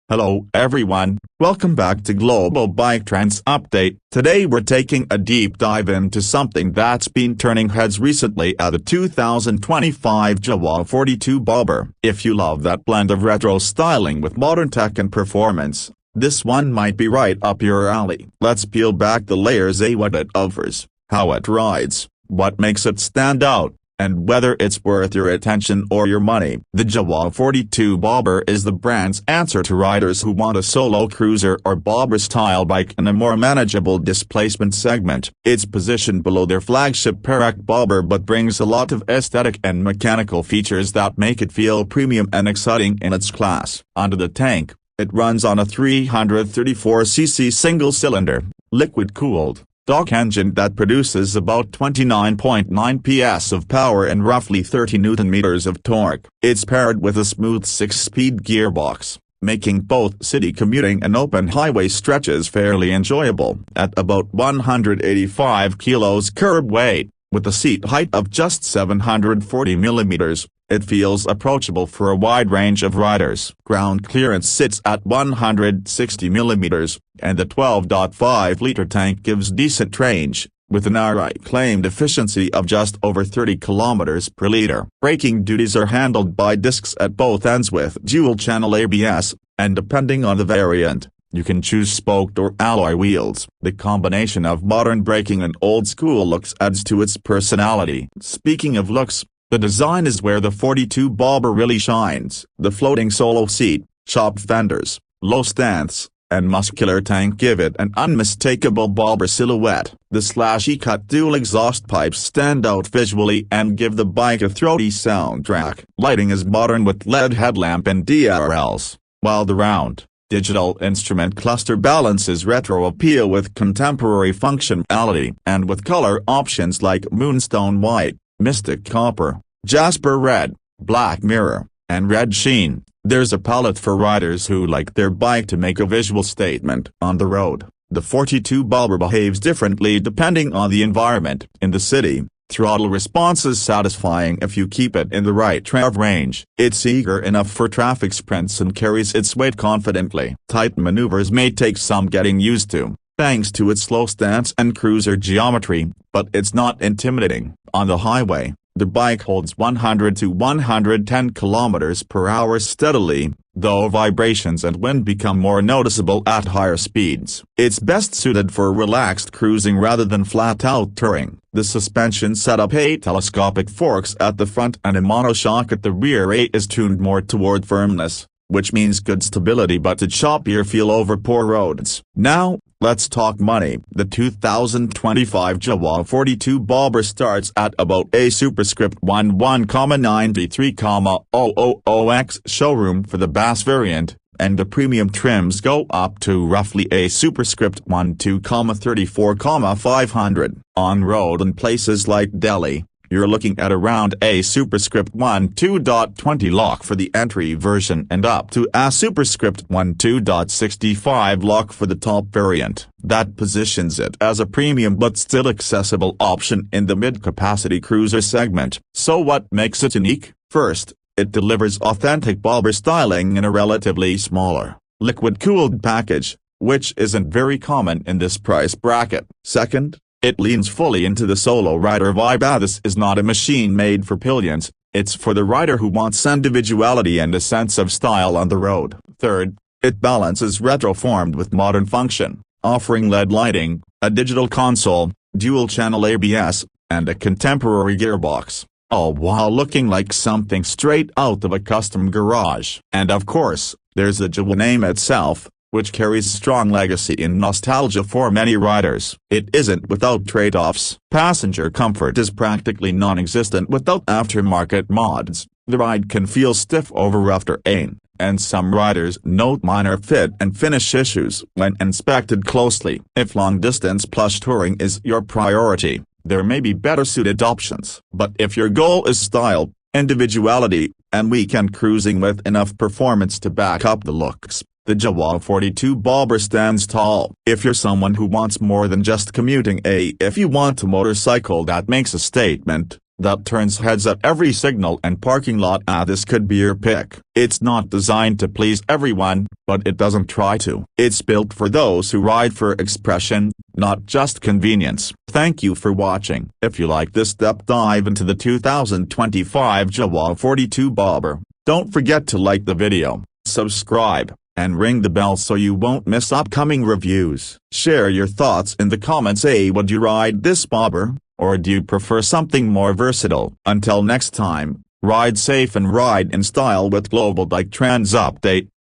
Hello everyone, welcome back to Global Bike Trends Update. Today we're taking a deep dive into something that's been turning heads recently at the 2025 Jawa 42 Bobber. If you love that blend of retro styling with modern tech and performance, this one might be right up your alley. Let's peel back the layers, what it offers, how it rides, what makes it stand out, and whether it's worth your attention or your money. The Jawa 42 Bobber is the brand's answer to riders who want a solo cruiser or bobber-style bike in a more manageable displacement segment. It's positioned below their flagship Perak Bobber but brings a lot of aesthetic and mechanical features that make it feel premium and exciting in its class. Under the tank, it runs on a 334cc single-cylinder, liquid-cooled stock engine that produces about 29.9 PS of power and roughly 30 Nm of torque. It's paired with a smooth 6-speed gearbox, making both city commuting and open highway stretches fairly enjoyable. At about 185 kilos curb weight, with a seat height of just 740 mm, it feels approachable for a wide range of riders. Ground clearance sits at 160 mm, and the 12.5-liter tank gives decent range, with an outright claimed efficiency of just over 30 km per liter. Braking duties are handled by discs at both ends with dual-channel ABS, and depending on the variant, you can choose spoked or alloy wheels. The combination of modern braking and old-school looks adds to its personality. Speaking of looks, the design is where the 42 Bobber really shines. The floating solo seat, chopped fenders, low stance, and muscular tank give it an unmistakable Bobber silhouette. The slashy-cut dual exhaust pipes stand out visually and give the bike a throaty soundtrack. Lighting is modern with LED headlamp and DRLs, while the round, digital instrument cluster balances retro appeal with contemporary functionality. And with color options like Moonstone White, Mystic Copper, Jasper Red, Black Mirror, and Red Sheen, there's a palette for riders who like their bike to make a visual statement on the road. The 42 Bobber behaves differently depending on the environment. In the city, throttle response is satisfying if you keep it in the right rev range. It's eager enough for traffic sprints and carries its weight confidently. Tight maneuvers may take some getting used to, thanks to its slow stance and cruiser geometry, but it's not intimidating. On the highway, the bike holds 100 to 110 km per hour steadily, though vibrations and wind become more noticeable at higher speeds. It's best suited for relaxed cruising rather than flat-out touring. The suspension setup, 8 telescopic forks at the front and a monoshock at the rear, is tuned more toward firmness, which means good stability but a choppier feel over poor roads. Now, let's talk money. The 2025 Jawa 42 Bobber starts at about a superscript 11,93,000X showroom for the bass variant, and the premium trims go up to roughly a superscript 12,34,500. On road in places like Delhi, you're looking at around a superscript 12.20 lakh for the entry version and up to a superscript 12.65 lakh for the top variant. That positions it as a premium but still accessible option in the mid-capacity cruiser segment. So what makes it unique? First, it delivers authentic Bobber styling in a relatively smaller, liquid-cooled package, which isn't very common in this price bracket. Second, it leans fully into the solo rider vibe. This is not a machine made for pillions, it's for the rider who wants individuality and a sense of style on the road. Third, it balances retro-formed with modern function, offering LED lighting, a digital console, dual-channel ABS, and a contemporary gearbox, all while looking like something straight out of a custom garage. And of course, there's the Jawa name itself, which carries strong legacy in nostalgia for many riders. It isn't without trade-offs. Passenger comfort is practically non-existent without aftermarket mods. The ride can feel stiff over rough terrain, and some riders note minor fit and finish issues when inspected closely. If long-distance plush touring is your priority, there may be better-suited options. But if your goal is style, individuality, and weekend cruising with enough performance to back up the looks, the Jawa 42 Bobber stands tall. If you're someone who wants more than just commuting, if you want a motorcycle that makes a statement, that turns heads at every signal and parking lot. This could be your pick. It's not designed to please everyone, but it doesn't try to. It's built for those who ride for expression, not just convenience. Thank you for watching. If you like this deep dive into the 2025 Jawa 42 Bobber, don't forget to like the video, subscribe, and ring the bell so you won't miss upcoming reviews. Share your thoughts in the comments. Would you ride this bobber, or do you prefer something more versatile? Until next time, ride safe and ride in style with Global Bike Trends Update.